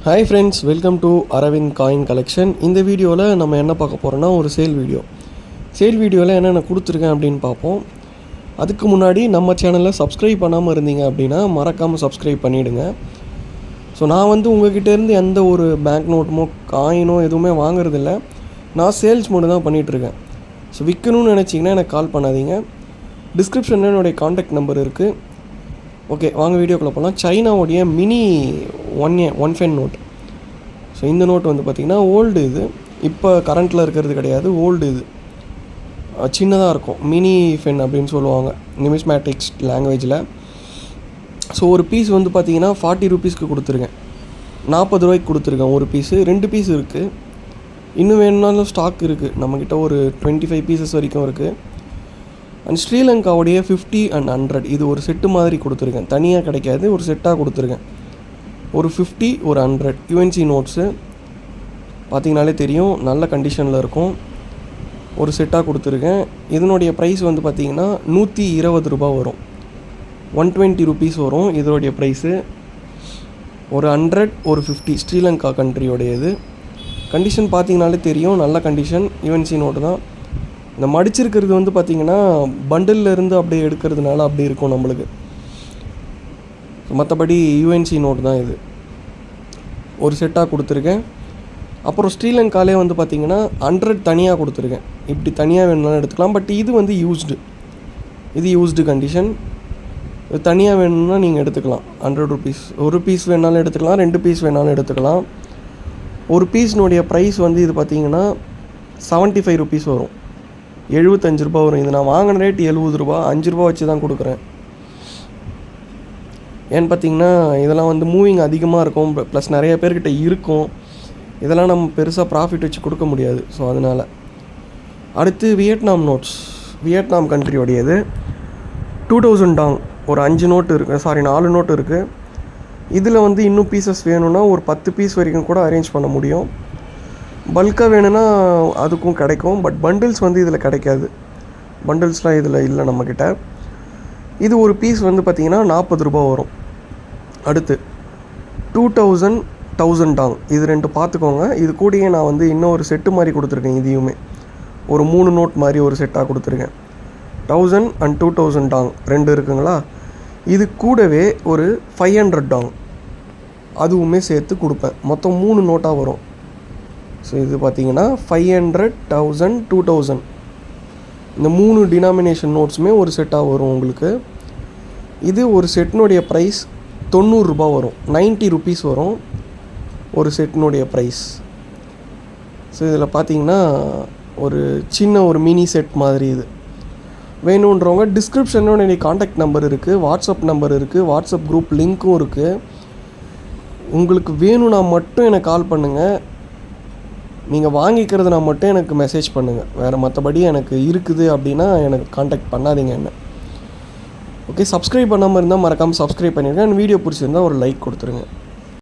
Hi friends, welcome to Aravind coin கலெக்ஷன். இந்த வீடியோவில் நம்ம என்ன பார்க்க போகிறோன்னா ஒரு சேல் வீடியோவில் என்னென்ன கொடுத்துருக்கேன் அப்படின்னு பார்ப்போம். அதுக்கு முன்னாடி நம்ம சேனலில் சப்ஸ்கிரைப் பண்ணாமல் இருந்தீங்க அப்படின்னா மறக்காமல் சப்ஸ்கிரைப் பண்ணிவிடுங்க. ஸோ நான் உங்கள்கிட்டேருந்து எந்த ஒரு பேங்க் நோட்டுமோ காயினோ எதுவுமே வாங்குறதில்ல. நான் சேல்ஸ் மட்டும் தான் பண்ணிகிட்ருக்கேன். ஸோ விற்கணும்னு நினச்சிங்கன்னா எனக்கு கால் பண்ணாதீங்க. டிஸ்கிரிப்ஷனில் என்னுடைய காண்டாக்ட் நம்பர் இருக்குது. ஓகே, வாங்க வீடியோக்குள்ளே போகலாம். சைனாவுடைய மினி ஒன் ஃபென் நோட். ஸோ இந்த நோட் பார்த்திங்கன்னா ஓல்டு, இது இப்போ கரண்ட்டில் இருக்கிறது கிடையாது, ஓல்டு. இது சின்னதாக இருக்கும், மினி ஃபென் அப்படின்னு சொல்லுவாங்க நிமிஸ்மேட்டிக்ஸ் லாங்குவேஜில். ஸோ ஒரு பீஸ் பார்த்திங்கன்னா 40 ரூபீஸ்க்கு கொடுத்துருக்கேன். 40 ரூபாய்க்கு கொடுத்துருக்கேன் ஒரு பீஸு. 2 பீஸ் இருக்குது. இன்னும் வேணும்னாலும் ஸ்டாக் இருக்குது நம்மக்கிட்ட. ஒரு 25 பீசஸ் வரைக்கும் இருக்குது. அண்ட் ஸ்ரீலங்காவுடைய 50 and 100 இது ஒரு செட்டு மாதிரி கொடுத்துருக்கேன். தனியாக கிடைக்காது, ஒரு செட்டாக கொடுத்துருக்கேன். ஒரு 50 ஒரு 100 யுஎன்சி நோட்ஸு பார்த்திங்கனாலே தெரியும், நல்ல கண்டிஷனில் இருக்கும். ஒரு செட்டாக கொடுத்துருக்கேன். இதனுடைய ப்ரைஸ் பார்த்திங்கன்னா 120 ரூபா வரும். 120 ரூபீஸ் வரும் இதனுடைய ப்ரைஸு. ஒரு 100 ஒரு 50 ஸ்ரீலங்கா கண்ட்ரியோடையது. கண்டிஷன் பார்த்திங்கனாலே தெரியும், நல்ல கண்டிஷன். யுஎன்சி நோட்டு தான். இந்த மடிச்சிருக்கிறது பார்த்திங்கன்னா பண்டில் இருந்து அப்படியே எடுக்கிறதுனால அப்படி இருக்கும் நம்மளுக்கு. மற்றபடி யுஎன்சி நோட் தான் இது. ஒரு செட்டாக கொடுத்துருக்கேன். அப்புறம் ஸ்ரீலங்காலே பார்த்திங்கன்னா 100 தனியாக கொடுத்துருக்கேன். இப்படி தனியாக வேணும்னாலும் எடுத்துக்கலாம். பட் இது யூஸ்டு கண்டிஷன். இது தனியாக வேணும்னா நீங்கள் எடுத்துக்கலாம். 100 ரூபீஸ். ஒரு பீஸ் வேணாலும் எடுத்துக்கலாம், 2 பீஸ் வேணாலும் எடுத்துக்கலாம். ஒரு பீஸ்னுடைய ப்ரைஸ் இது பார்த்திங்கன்னா 75 ரூபீஸ் வரும். 75 ரூபா வரும். இது நான் வாங்கின ரேட் 70 ரூபா, 5 ரூபா வச்சு தான் கொடுக்குறேன். ஏன்னு பார்த்தீங்கன்னா இதெல்லாம் மூவிங் அதிகமாக இருக்கும், ப்ளஸ் நிறைய பேர்கிட்ட இருக்கும். இதெல்லாம் நம்ம பெருசாக ப்ராஃபிட் வச்சு கொடுக்க முடியாது. ஸோ அதனால் அடுத்து வியட்நாம் நோட்ஸ். வியட்நாம் கண்ட்ரியோடையது 2000 டாங். ஒரு 5 நோட்டு இருக்குது, 4 நோட்டு இருக்குது. இதில் இன்னும் பீசஸ் வேணும்னா ஒரு 10 பீஸ் வரைக்கும் கூட அரேஞ்ச் பண்ண முடியும். பல்காக வேணும்னா அதுக்கும் கிடைக்கும். பட் பண்டில்ஸ் இதில் கிடைக்காது. பண்டில்ஸ்லாம் இதில் இல்லை நம்மக்கிட்ட. இது ஒரு பீஸ் பார்த்திங்கன்னா 40 ரூபா வரும். அடுத்து 1000 டாங். இது 2 பார்த்துக்கோங்க. இது கூடயே நான் இன்னும் ஒரு செட்டு மாதிரி கொடுத்துருக்கேன். இதையுமே ஒரு 3 நோட் மாதிரி ஒரு செட்டாக கொடுத்துருக்கேன். 1000 and 2000 டாங் 2 இருக்குங்களா. இது கூடவே ஒரு 500 டாங் அதுவுமே சேர்த்து கொடுப்பேன். மொத்தம் 3 நோட்டாக வரும். ஸோ இது பார்த்திங்கன்னா 500, 1000, 2000 இந்த 3 டினாமினேஷன் நோட்ஸுமே ஒரு செட்டாக வரும் உங்களுக்கு. இது ஒரு செட்டினுடைய ப்ரைஸ் 90 ரூபா வரும். 90 ரூபீஸ் வரும் ஒரு செட்டினுடைய ப்ரைஸ். ஸோ இதில் பார்த்திங்கன்னா ஒரு சின்ன ஒரு மினி செட் மாதிரி. இது வேணுன்றவங்க டிஸ்கிரிப்ஷனில் என்னுடைய காண்டாக்ட் நம்பர் இருக்குது, வாட்ஸ்அப் நம்பர் இருக்குது, வாட்ஸ்அப் குரூப் லிங்க்கும் இருக்குது. உங்களுக்கு வேணும்னா மட்டும் எனக்கு கால் பண்ணுங்கள். நீங்கள் வாங்கிக்கிறதுனா மட்டும் எனக்கு மெசேஜ் பண்ணுங்கள். வேறு மற்றபடி எனக்கு இருக்குது அப்படின்னா எனக்கு காண்டாக்ட் பண்ணாதீங்க என்ன. ஓகே, சப்ஸ்கிரைப் பண்ணாமல் இருந்தால் மறக்காமல் சப்ஸ்கிரைப் பண்ணிடுங்க. வீடியோ பிடிச்சிருந்தால் ஒரு லைக் கொடுத்துருங்க.